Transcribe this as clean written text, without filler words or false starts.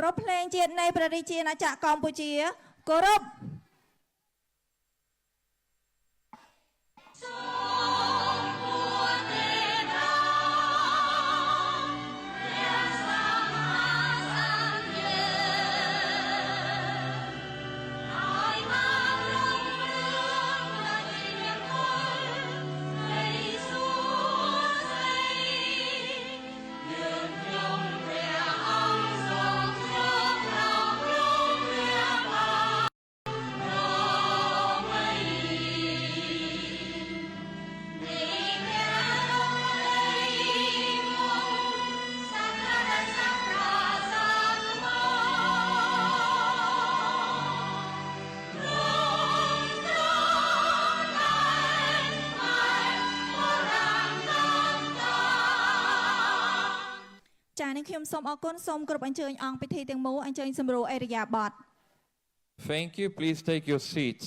រពភ្លេងជាតិនៃព្រះរាជាណាចក្រកម្ពុជាគោរព ចា៎នេះខ្ញុំសូមអរគុណសូមគ្រប់អញ្ជើញអង្គពិធីទាំងមូលអញ្ជើញសម្រួលអេរិយាបថ Thank you. Please take your seats.